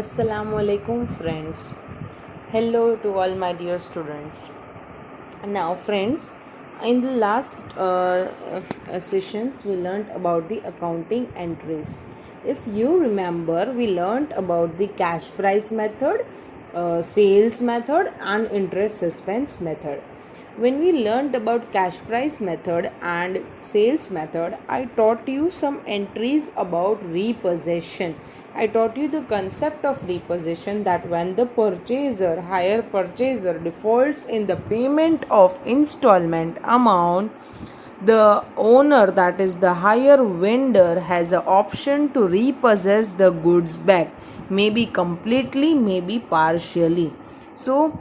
Assalamu alaikum friends. Hello to all my dear students. Now friends, in the last sessions we learned about the accounting entries. If you remember, we learned about the cash price method, sales method and interest suspense method. When we learned about cash price method and sales method, I taught you some entries about repossession. I taught you the concept of repossession, that when the hire purchaser defaults in the payment of installment amount, the owner, that is the hire vendor, has an option to repossess the goods back, maybe completely, maybe partially. So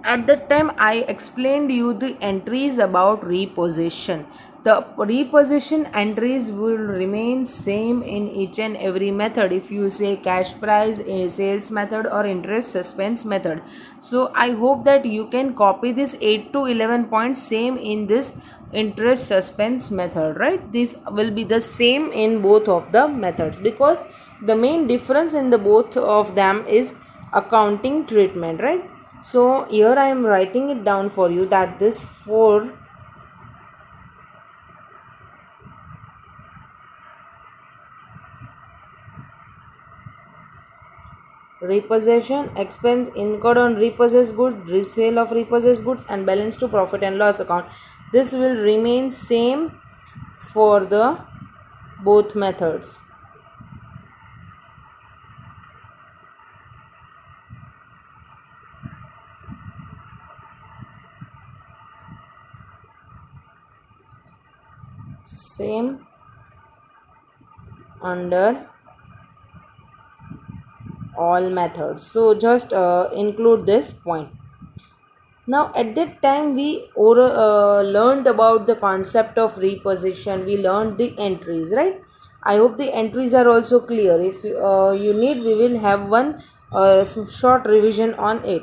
at that time I explained you the entries about repossession. The repossession entries will remain same in each and every method, if you say cash price, a sales method or interest suspense method. So I hope that you can copy this 8 to 11 points same in this interest suspense method, right? This will be the same in both of the methods, because the main difference in the both of them is accounting treatment, right? So here I am writing it down for you, that this for repossession, expense incurred on repossessed goods, resale of repossessed goods and balance to profit and loss account, this will remain same for the both methods. Same under all methods. So just include this point. Now at that time we learned about the concept of repossession, we learned the entries, right? I hope the entries are also clear. If you need, we will have one short revision on it.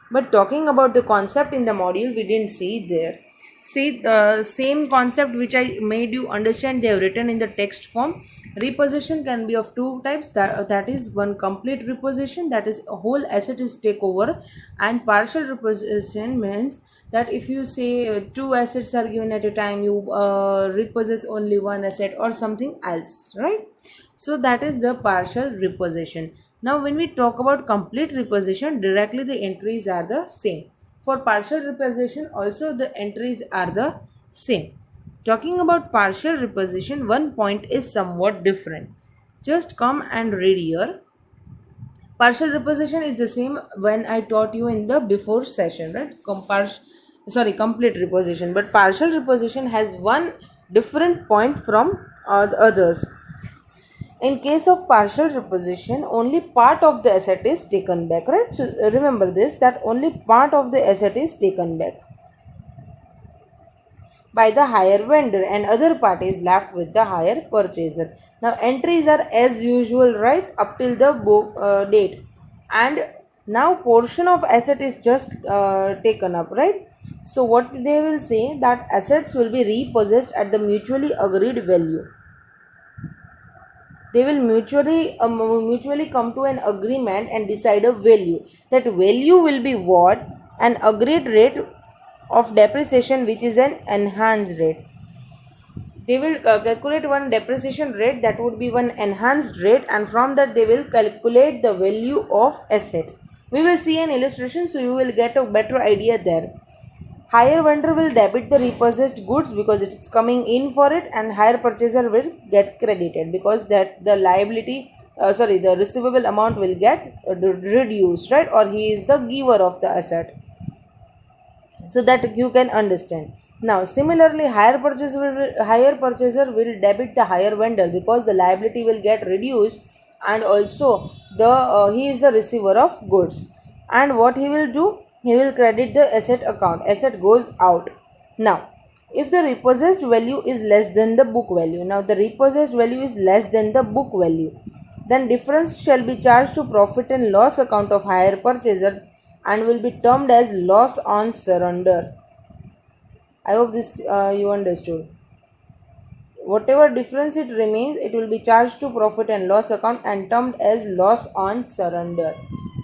But talking about the concept in the module, we didn't see there. See, the same concept which I made you understand, they have written in the text form. Repossession can be of two types, that is one complete repossession, that is a whole asset is takeover, and partial repossession means that if you say two assets are given at a time, you repossess only one asset or something else, right? So that is the partial repossession. Now when we talk about complete repossession, directly the entries are the same. For partial repossession also the entries are the same. Talking about partial repossession, one point is somewhat different. Just come and read here. Partial repossession is the same when I taught you in the before session, right? Complete repossession. But partial repossession has one different point from others. In case of partial repossession, only part of the asset is taken back, right? So remember this, that only part of the asset is taken back by the hire vendor and other part is left with the hire purchaser. Now entries are as usual, right, up till the date, and now portion of asset is just taken up, right? So what they will say, that assets will be repossessed at the mutually agreed value. They will mutually come to an agreement and decide a value. That value will be what? An agreed rate of depreciation, which is an enhanced rate. They will calculate one depreciation rate, that would be one enhanced rate, and from that they will calculate the value of asset. We will see an illustration, so you will get a better idea there. Hire vendor will debit the repossessed goods because it is coming in for it, and hire purchaser will get credited because that the the receivable amount will get reduced, right? Or he is the giver of the asset, so that you can understand. Now similarly, hire purchaser will debit the hire vendor because the liability will get reduced, and also the he is the receiver of goods. And what he will do, he will credit the asset account, asset goes out. Now if the repossessed value is less than the book value, now the repossessed value is less than the book value, then difference shall be charged to profit and loss account of hire purchaser and will be termed as loss on surrender. I hope this you understood. whatever difference it remains, it will be charged to profit and loss account and termed as loss on surrender.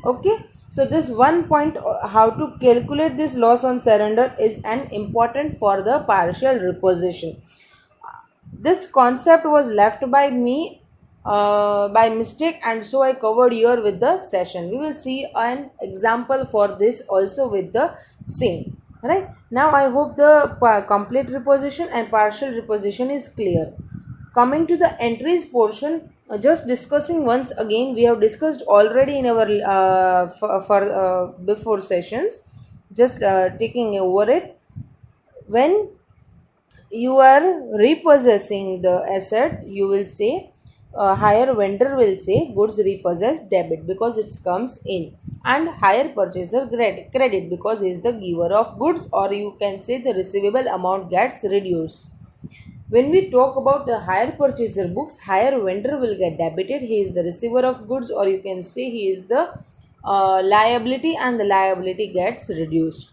Okay, so this one point, how to calculate this loss on surrender, is an important for the partial repossession. This concept was left by me by mistake, and so I covered here with the session. We will see an example for this also with the same. Right, now I hope the complete reposition and partial reposition is clear. Coming to the entries portion, just discussing once again, we have discussed already in our before sessions, just taking over it. When you are repossessing the asset, you will say, higher vendor will say goods repossessed debit because it comes in, and higher purchaser credit because he is the giver of goods, or you can say the receivable amount gets reduced. When we talk about the higher purchaser books, higher vendor will get debited, he is the receiver of goods, or you can say he is the liability, and the liability gets reduced.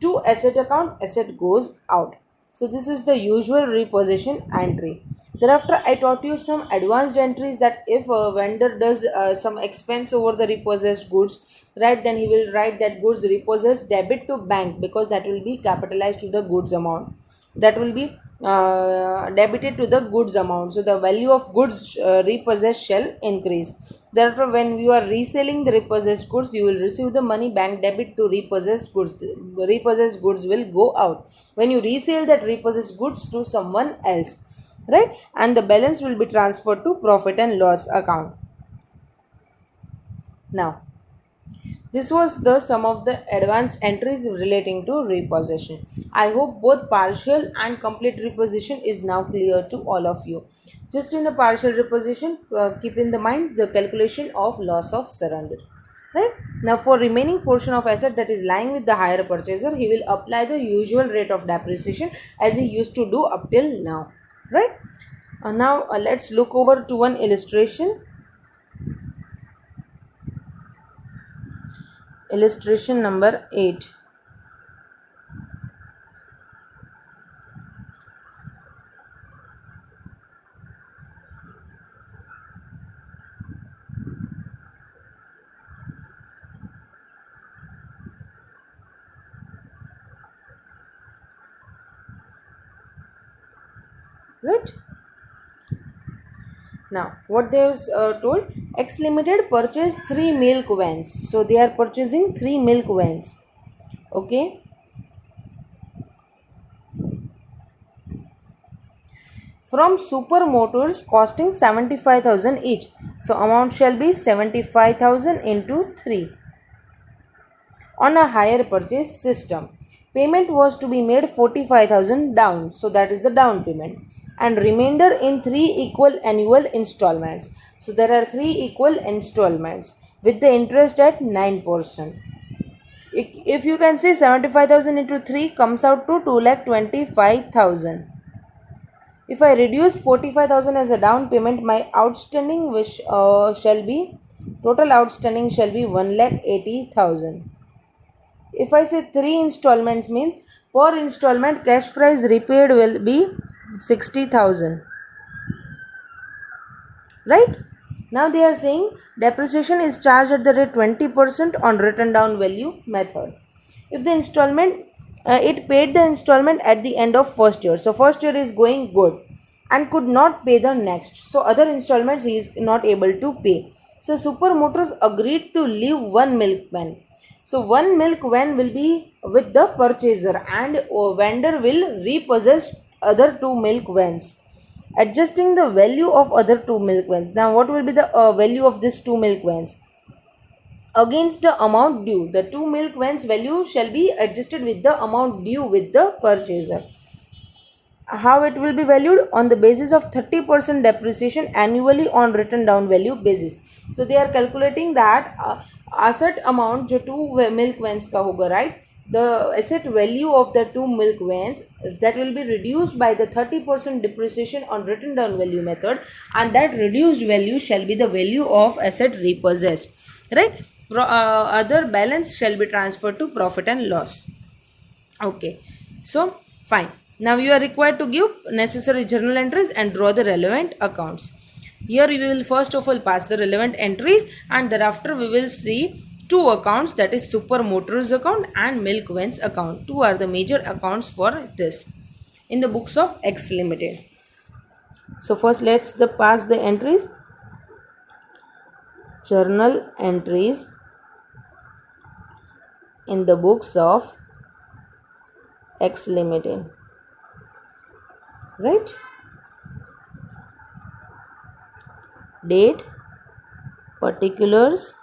To asset account, asset goes out. So this is the usual repossession entry. Thereafter, I taught you some advanced entries, that if a vendor does some expense over the repossessed goods, right, then he will write that goods repossessed debit to bank, because that will be capitalized to the goods amount. That will be debited to the goods amount. So the value of goods repossessed shall increase. Therefore, when you are reselling the repossessed goods, you will receive the money bank debit to repossessed goods. The repossessed goods will go out when you resell that repossessed goods to someone else, right? And the balance will be transferred to profit and loss account. Now, this was the sum of the advanced entries relating to repossession. I hope both partial and complete repossession is now clear to all of you. Just in the partial repossession, keep in the mind the calculation of loss of surrender. Right? Now, for remaining portion of asset that is lying with the higher purchaser, he will apply the usual rate of depreciation as he used to do up till now. Right? Now, let's look over to one illustration. Illustration number 8. Right? Now, what they have told, X Limited purchased 3 milk vans. So, they are purchasing 3 milk vans. Okay. From Super Motors costing 75,000 each. So, amount shall be 75,000 into 3 on a hire purchase system. Payment was to be made 45,000 down. So, that is the down payment. And remainder in 3 equal annual installments. So, there are 3 equal installments with the interest at 9%. If you can say 75,000 into 3 comes out to 2,25,000. If I reduce 45,000 as a down payment, my outstanding shall be, total outstanding shall be 1,80,000. If I say 3 installments, means per installment cash price repaid will be 60,000. Right? Now they are saying depreciation is charged at the rate 20% on written down value method. If the installment, it paid the installment at the end of first year. So first year is going good and could not pay the next. So other installments he is not able to pay. So Super Motors agreed to leave one milk van. So one milk van will be with the purchaser, and vendor will repossess other 2 milk vans, adjusting the value of other 2 milk vans. Now what will be the value of these 2 milk vans? Against the amount due, the 2 milk vans value shall be adjusted with the amount due with the purchaser. How it will be valued? On the basis of 30% depreciation annually on written down value basis. So they are calculating that asset amount जो 2 milk vans का होगा, right? The asset value of the 2 milk vans, that will be reduced by the 30% depreciation on written down value method, and that reduced value shall be the value of asset repossessed, right? Other balance shall be transferred to profit and loss. Okay, so fine. Now you are required to give necessary journal entries and draw the relevant accounts. Here we will first of all pass the relevant entries, and thereafter we will see two accounts, that is Super Motors account and Milk Vans account. Two are the major accounts for this in the books of X Limited. So first let's pass the entries. Journal entries in the books of X Limited. Right? Date, particulars,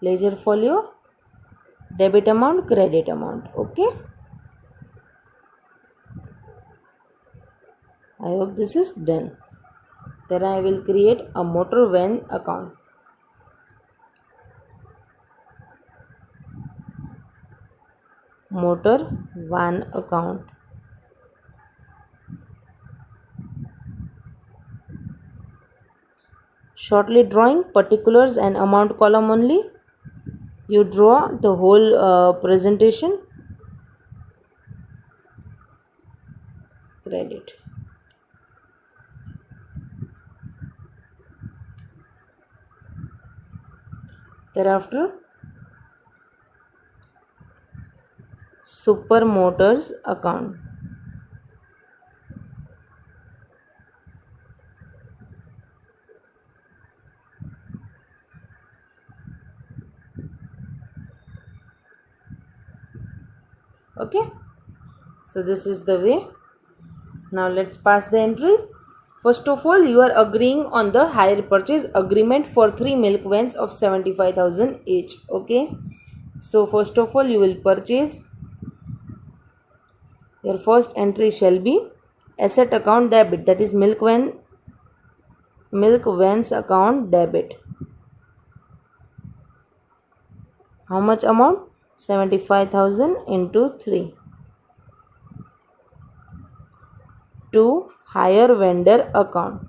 ledger folio, debit amount, credit amount. Okay, I hope this is done. Then I will create a motor van account. Motor van account. Shortly drawing particulars and amount column only. You draw the whole presentation. Credit. Thereafter, Super Motors account. Okay, so this is the way. Now let's pass the entries. First of all, you are agreeing on the hire purchase agreement for 3 milk vans of 75,000 each. Okay, so first of all you will purchase. Your first entry shall be asset account debit, that is milk vans account debit. How much amount? 75,000 into 3. To hire vendor account.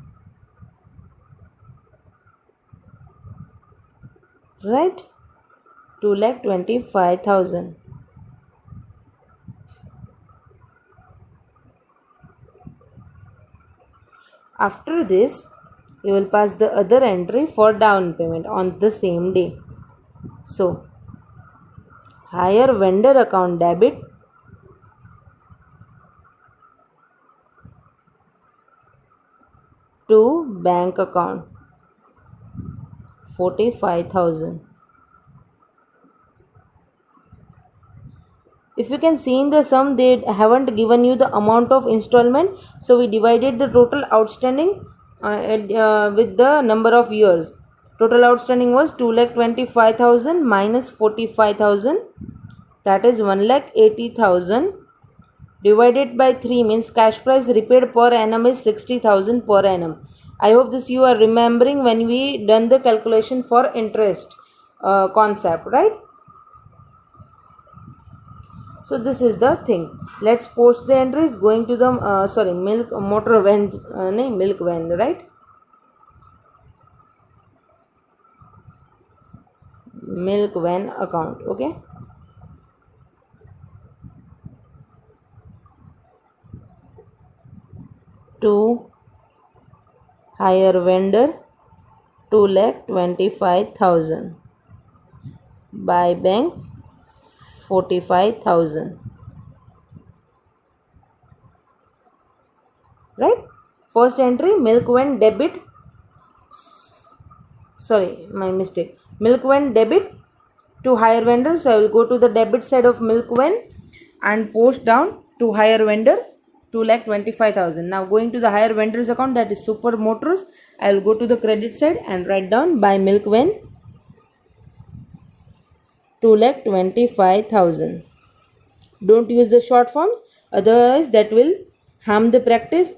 Right? 2,25,000. After this, you will pass the other entry for down payment on the same day. So, hire vendor account debit to bank account 45,000. If you can see in the sum, they haven't given you the amount of installment, so we divided the total outstanding with the number of years. Total outstanding was 2,25,000 minus 45,000, that is 1,80,000, divided by 3 means cash price repaid per annum is 60,000 per annum. I hope this you are remembering when we done the calculation for interest concept, right? So this is the thing. Let's post the entries going to the milk motor van, milk van, right? Milk van account. Okay. To hire vendor 2,25,000. By bank 45,000. Right? First entry milk van debit. Sorry, my mistake. Milk van debit to hire vendor. So I will go to the debit side of milk van and post down to hire vendor 2,25,000. Now going to the hire vendors account, that is Super Motors. I will go to the credit side and write down by milk van 2,25,000. Don't use the short forms, otherwise that will harm the practice,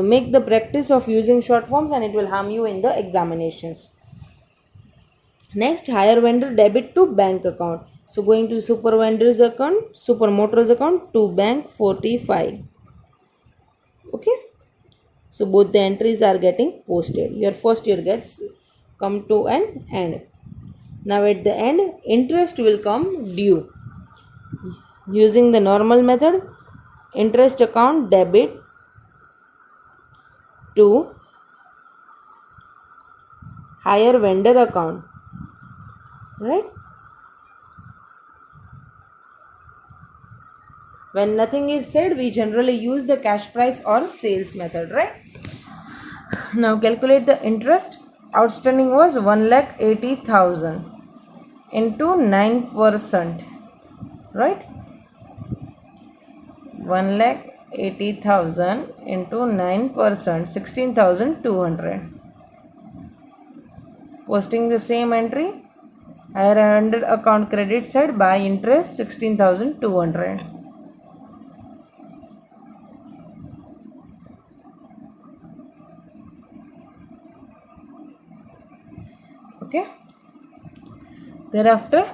make the practice of using short forms, and it will harm you in the examinations. Next, hire vendor debit to bank account. So going to super vendors account, super motors account to bank 45. Okay, so both the entries are getting posted. Your first year gets come to an end. Now at the end, interest will come due. Using the normal method, interest account debit to hire vendor account, right? When nothing is said, we generally use the cash price or sales method, right? Now calculate the interest. Outstanding was 1,80,000 into 9%, right? 1,80,000 into 9%, 16,200. Posting the same entry, higher under account credit side by interest 16,200. Okay. Thereafter,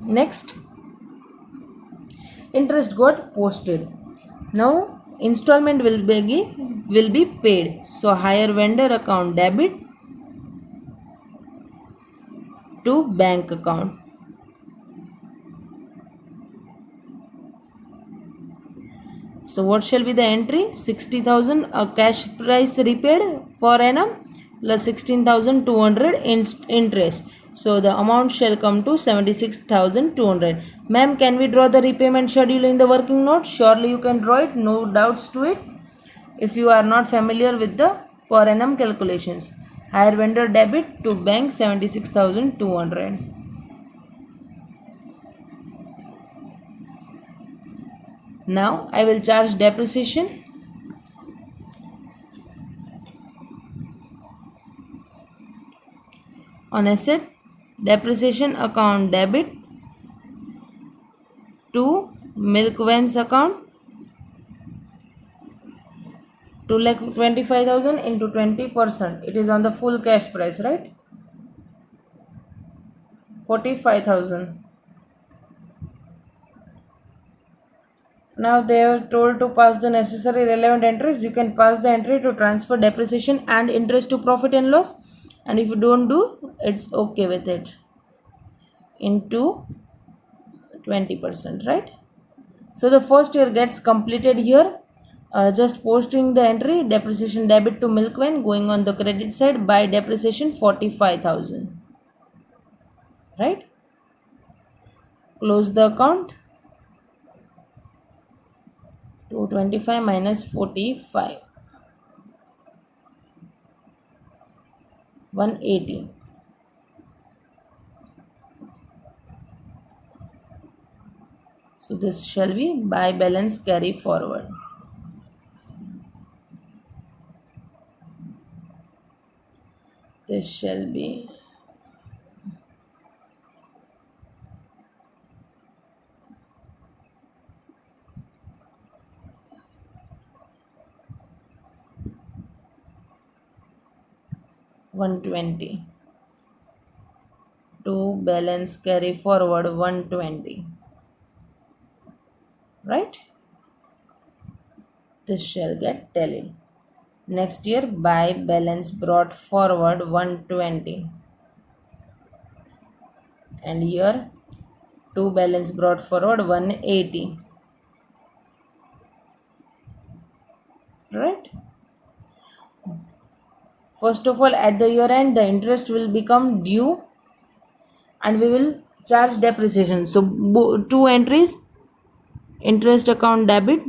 next, interest got posted. Now installment will be paid. So higher vendor account debit to bank account. So what shall be the entry? 60,000 a cash price repaid per annum plus 16,200 interest. So the amount shall come to 76,200. Ma'am, can we draw the repayment schedule in the working note? Surely you can draw it, no doubts to it. If you are not familiar with the per annum calculations, higher vendor debit to bank 76,200. Now I will charge depreciation. On asset, depreciation account debit to milk vans account 2,25,000 into 20%. It is on the full cash price, right? 45,000. Now they are told to pass the necessary relevant entries. You can pass the entry to transfer depreciation and interest to profit and loss, and if you don't do, it's okay with it, into 20%, right? So the first year gets completed here. Just posting the entry, depreciation debit to milk van, going on the credit side by depreciation 45,000, right? Close the account. 225 minus 45, 180. So this shall be by balance carry forward. This shall be 120. To balance carry forward 120, right? This shall get tallied. Next year by balance brought forward 120, and here to balance brought forward 180, right? First of all, at the year end, the interest will become due and we will charge depreciation. So two entries, interest account debit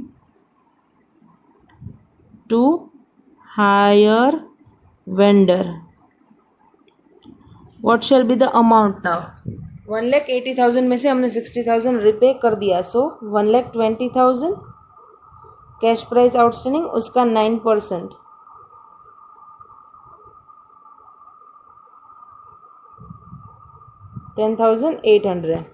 to higher vendor. What shall be the amount now? 1,80,000 में से हमने 60,000 repay कर दिया, सो 1,20,000 cash price outstanding, उसका 9%, 10,800.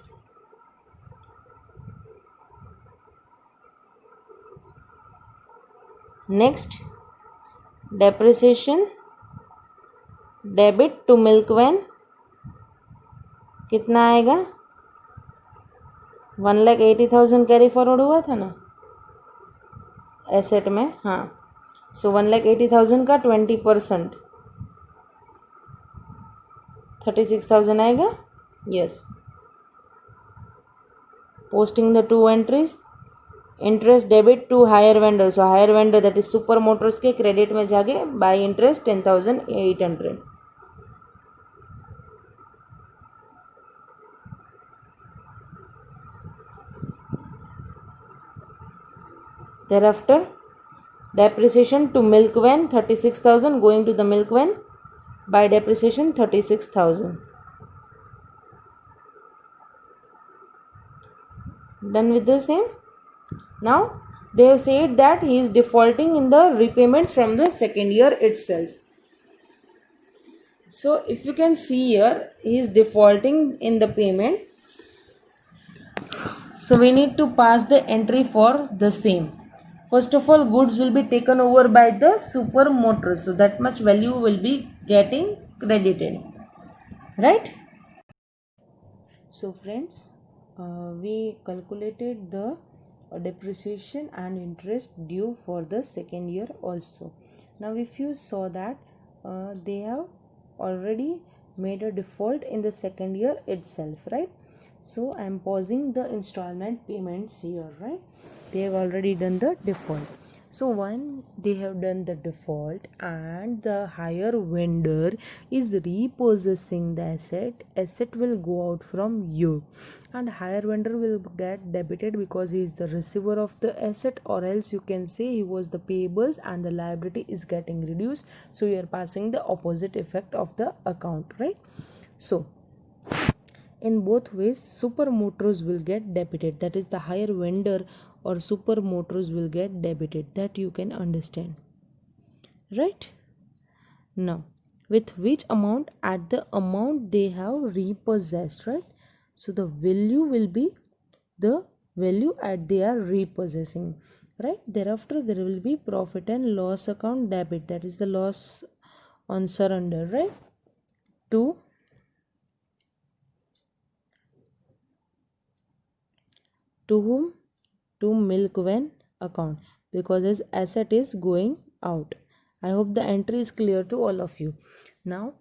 Next depreciation debit to milk van कितना आएगा 1,80,000 carry forward हुआ था ना एसेट में. हाँ, सो 1,80,000 का 20% 36,000 आएगा. Yes. Posting the two entries. Interest debit to hire vendor. So hire vendor that is super motors के क्रेडिट में जाके by interest 10,800. Thereafter, depreciation to milk van 36,000 going to the milk van by depreciation 36,000. Done with the same. Now they have said that he is defaulting in the repayment from the second year itself. So if you can see here, he is defaulting in the payment. So we need to pass the entry for the same. First of all, goods will be taken over by the super motors. So that much value will be getting credited. Right? So friends, we calculated the depreciation and interest due for the second year also. Now if you saw that they have already made a default in the second year itself, right? So I am pausing the installment payments here, right? They have already done the default. So when they have done the default and the higher vendor is repossessing the asset will go out from you and higher vendor will get debited because he is the receiver of the asset, or else you can say he was the payables and the liability is getting reduced. So you are passing the opposite effect of the account, right? So in both ways super motors will get debited, that is the higher vendor or super motors will get debited. That you can understand, right? Now with which amount? At the amount they have repossessed, right? So the value will be the value at they are repossessing, right? Thereafter there will be profit and loss account debit, that is the loss on surrender, right? To whom? To milk van account, because his asset is going out. I hope the entry is clear to all of you. Now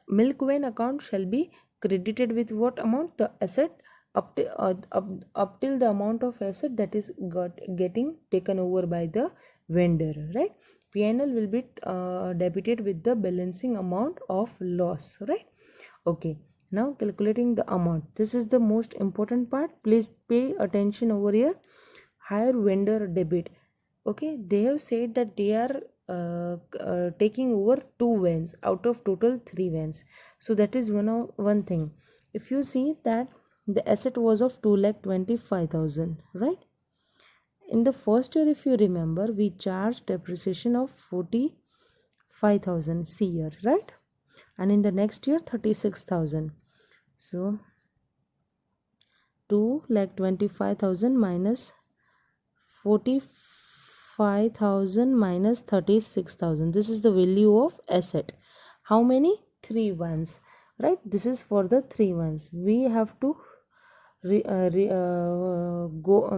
milk van account shall be credited with what amount? The asset up till the amount of asset that is getting taken over by the vendor, right? P&L will be debited with the balancing amount of loss, right? Okay. Now calculating the amount. This is the most important part. Please pay attention over here. Higher vendor debit. Okay, they have said that they are taking over 2 vans out of total 3 vans. So that is one thing. If you see that the asset was of 2,25,000, right? In the first year, if you remember, we charged depreciation of 45,000 CR, right? And in the next year 36,000. So 2,25,000 minus 45,000 minus 36,000. This is the value of asset. How many? 3 ones, right? This is for the 3 ones. We have to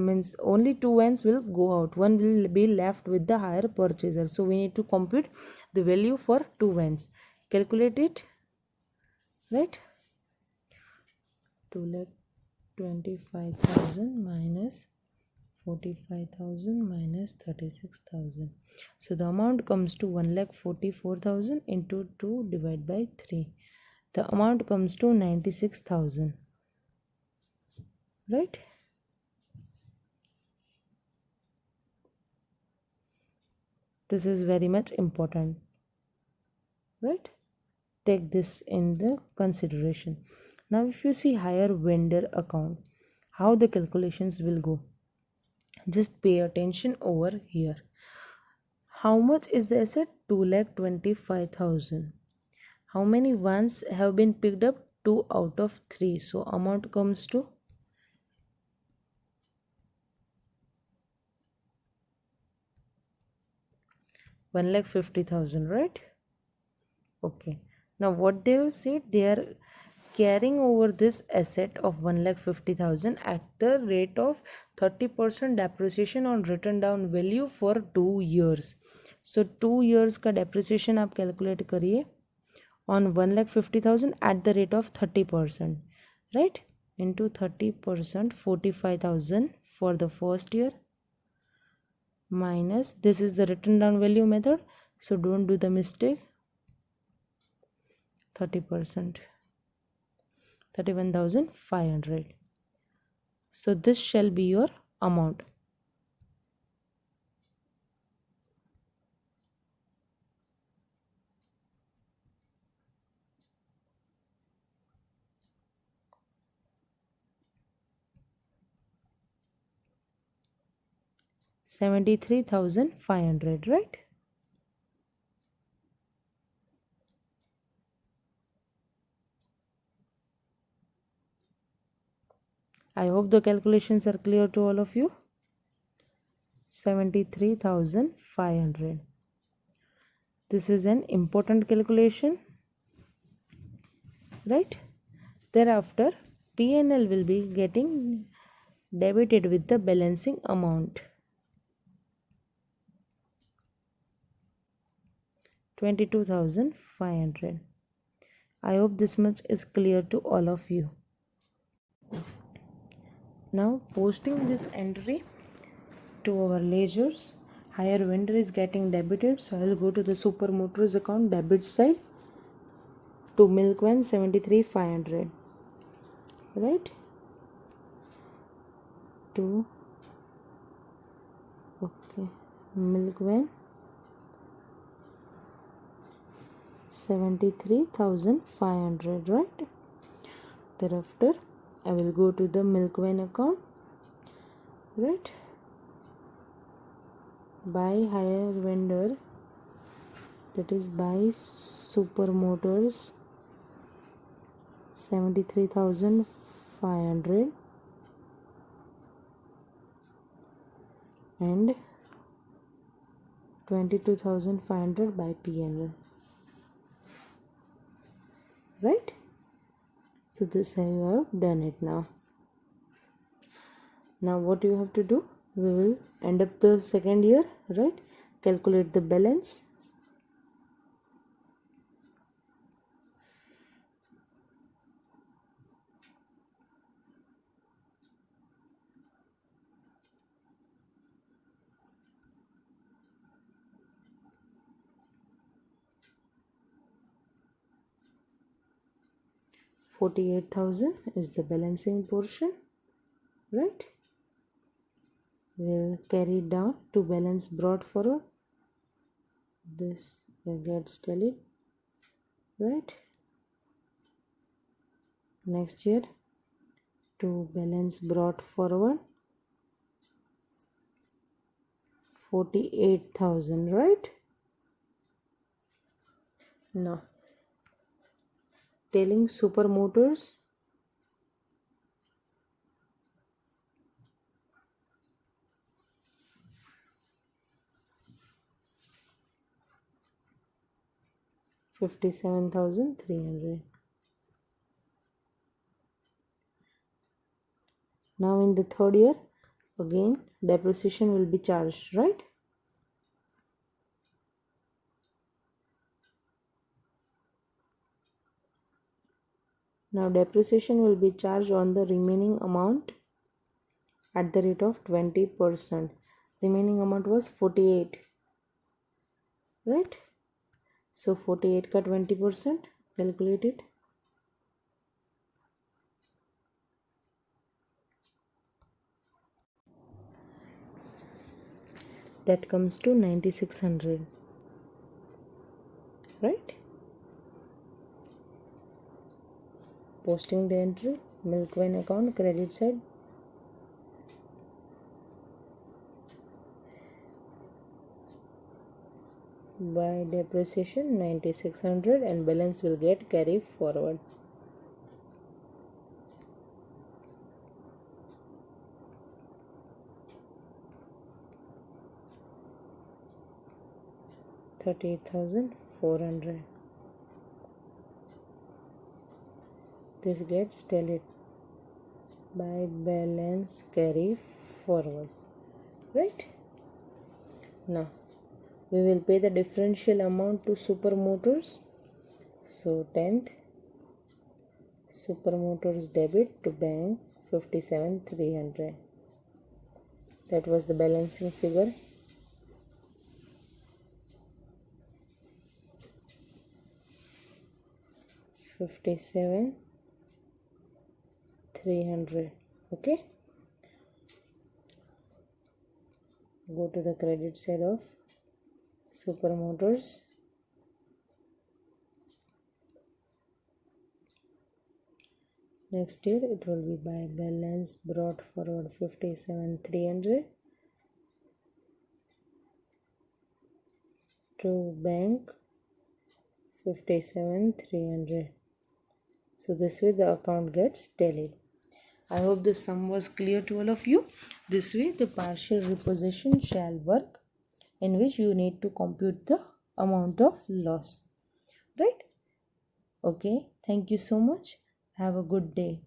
means only 2 ones will go out. One will be left with the higher purchaser. So we need to compute the value for 2 ones. Calculate it, right? 2,25,000 minus 45,000 minus 36,000. So the amount comes to 1,44,000 into 2 divided by 3. The amount comes to 96,000. Right? This is very much important. Right? Take this in the consideration. Now if you see higher vendor account, how the calculations will go? Just pay attention over here. How much is the asset? 2,25,000. How many ones have been picked up? 2 out of 3. So amount comes to 1,50,000, right? Okay. Now what they have said, they are carrying over this asset of 1,50,000 at the rate of 30% depreciation on written down value for 2 years. So 2 years का depreciation आप calculate करिए on 1,50,000 at the rate of 30%, right? Into 30%, 45,000 for the first year, minus, this is the written down value method, so don't do the mistake, 30%, 31,500. So this shall be your amount. $73,500, right? I hope the calculations are clear to all of you. 73,500. This is an important calculation, right? Thereafter, P&L will be getting debited with the balancing amount. 22,500. I hope this much is clear to all of you. Now posting this entry to our ledgers, hire vendor is getting debited, so I will go to the Super Motors account debit side to Milkvan 73,500, right? To okay, Milkvan 73,500, right? Thereafter I will go to the Milkvan account, right? Buy hire vendor, that is buy Super Motors 73,500 and 22,500 by P&L, right? So this I have done it now. Now what you have to do, we will end up the second year, right? Calculate the balance. $48,000 is the balancing portion, right? We'll carry it down to balance brought forward. This gets tallied, right? Next year to balance brought forward 48,000, right? Now telling Super Motors, $57,300. Now in the third year again depreciation will be charged, right? Now depreciation will be charged on the remaining amount at the rate of 20%. Remaining amount was 48, right? So 48 ka 20%, calculate it. That comes to 9,600, right? Posting the entry, Milkvan account credit side, by depreciation 9,600 and balance will get carried forward. 38,400. This gets tallied by balance carry forward, right? Now we will pay the differential amount to Super Motors. So 10th Super Motors debit to bank 57,300. That was the balancing figure. $57,300. Okay. Go to the credit side of Super Motors. Next year it will be by balance brought forward 57,300 to bank 57,300. So this way the account gets tallied. I hope the sum was clear to all of you. This way the partial repossession shall work, in which you need to compute the amount of loss, right? Okay, thank you so much. Have a good day.